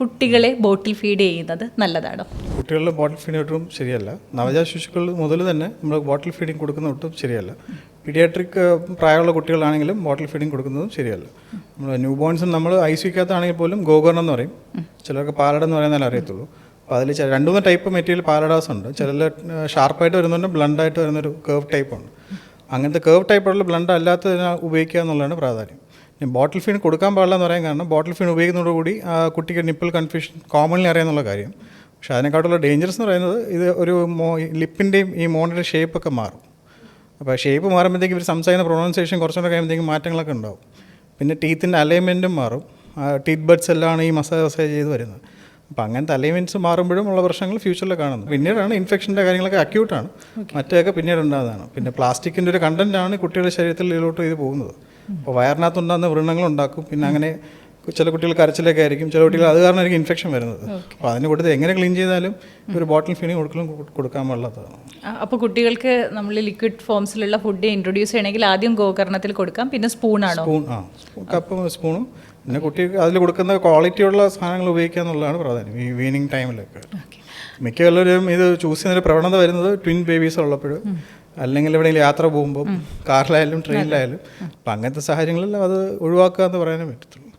കുട്ടികളെ ബോട്ടിൽ ഫീഡ് ചെയ്യുന്നത് നല്ലതാണോ? കുട്ടികളിൽ ബോട്ടിൽ ഫീഡിങ് ഒട്ടും ശരിയല്ല. നവജാത ശിശുക്കൾ മുതൽ തന്നെ നമ്മൾ ബോട്ടിൽ ഫീഡിങ് കൊടുക്കുന്ന ഒട്ടും ശരിയല്ല. പീഡിയാട്രിക് പ്രായമുള്ള കുട്ടികളാണെങ്കിലും ബോട്ടിൽ ഫീഡിങ് കൊടുക്കുന്നതും ശരിയല്ല. നമ്മൾ ന്യൂ ബോൺസും നമ്മൾ ഐസിക്കകത്താണെങ്കിൽ പോലും ഗോകർണം എന്ന് പറയും, ചിലർക്ക് പാലട എന്ന് പറയുന്നതിൽ അറിയത്തുള്ളൂ. അപ്പോൾ അതിൽ രണ്ട് മൂന്ന് ടൈപ്പ് മെറ്റീരിയൽ പാലഡാസ് ഉണ്ട്. ചില ഷാർപ്പായിട്ട് വരുന്നുണ്ട്, ബ്ലണ്ടായിട്ട് വരുന്നൊരു കേർവ് ടൈപ്പ് ഉണ്ട്. അങ്ങനത്തെ കേർവ് ടൈപ്പുള്ള ബ്ലണ്ട് അല്ലാത്തതിനെ ഉപയോഗിക്കുക എന്നുള്ളതാണ് പ്രാധാന്യം. ബോട്ടിൽ ഫീഡ് കൊടുക്കാൻ പാടില്ല എന്ന് പറയാൻ കാരണം ബോട്ടിൽ ഫീഡ് ഉപയോഗിക്കുന്നതോടുകൂടി ആ കുട്ടിക്ക് നിപ്പിൾ കൺഫ്യൂഷൻ കോമൺലി അറിയാമെന്നുള്ള കാര്യം. പക്ഷേ അതിനെക്കാട്ടുള്ള ഡേഞ്ചറസ് എന്ന് പറയുന്നത് ഇത് ഒരു ലിപ്പിൻ്റെയും ഈ മോണിൻ്റെ ഷേപ്പൊക്കെ മാറും. അപ്പോൾ ഷേപ്പ് മാറുമ്പോഴത്തേക്കും ഇവർ സംസാരിക്കുന്ന പ്രൊണൗൺസിയേഷൻ കുറച്ചുകൂടെ കഴിയുമ്പോഴത്തേക്കും മാറ്റങ്ങളൊക്കെ ഉണ്ടാവും. പിന്നെ ടീത്തിൻ്റെ അലൈൻമെൻറ്റും മാറും. ടീത്ത് ബഡ്സ് എല്ലാം ഈ മസാജ് ചെയ്ത് വരുന്നത്. അപ്പോൾ അങ്ങനത്തെ അലൈൻമെൻറ്റ്സ് മാറുമ്പോഴും ഉള്ള പ്രശ്നങ്ങൾ ഫ്യൂച്ചറിൽ കാണുന്നത്. പിന്നീടാണ് ഇൻഫെക്ഷൻ്റെ കാര്യങ്ങളൊക്കെ അക്യൂട്ടാണ്, മറ്റൊക്കെ പിന്നീട് ഉണ്ടാകുന്നതാണ്. പിന്നെ പ്ലാസ്റ്റിക്കിൻ്റെ ഒരു കണ്ടൻറ്റാണ് കുട്ടികളുടെ ശരീരത്തിൽ ഇതിലോട്ട് ഇത് പോകുന്നത്. അപ്പോൾ വയറിനകത്തുണ്ടാകുന്ന വ്രണങ്ങളുണ്ടാക്കും. പിന്നെ അങ്ങനെ ചില കുട്ടികൾ കരച്ചിലൊക്കെ ആയിരിക്കും, ചില കുട്ടികൾ അത് കാരണമായിരിക്കും ഇൻഫെക്ഷൻ വരുന്നത്. അപ്പോൾ അതിന് കൊടുത്ത് എങ്ങനെ ക്ലീൻ ചെയ്താലും ഒരു ബോട്ടിൽ ഫീഡിങ് കൊടുക്കാൻ പാടില്ലാത്തതാണ്. അപ്പോൾ കുട്ടികൾക്ക് നമ്മൾ ലിക്വിഡ് ഫോംസിലുള്ള ഫുഡ് ഇൻട്രൊഡ്യൂസ് ചെയ്യണമെങ്കിൽ ആദ്യം ഗോകർണത്തിൽ കൊടുക്കാം, പിന്നെ സ്പൂണാണോ? കപ്പും സ്പൂണും പിന്നെ കുട്ടികൾക്ക് അതിൽ കൊടുക്കുന്ന ക്വാളിറ്റിയുള്ള സാധനങ്ങൾ ഉപയോഗിക്കുക എന്നുള്ളതാണ് പ്രാധാന്യം ഈ വീനിങ് ടൈമിലൊക്കെ. മിക്കവരും ഇത് ചൂസ് ചെയ്യുന്നൊരു പ്രവണത വരുന്നത് ട്വിൻ ബേബീസ് ഉള്ളപ്പോൾ, അല്ലെങ്കിൽ എവിടെയെങ്കിലും യാത്ര പോകുമ്പോൾ, കാറിലായാലും ട്രെയിനിലായാലും. അപ്പം അങ്ങനത്തെ സാഹചര്യങ്ങളിൽ അത് ഒഴിവാക്കുക എന്ന് പറയാനേ പറ്റത്തുള്ളൂ.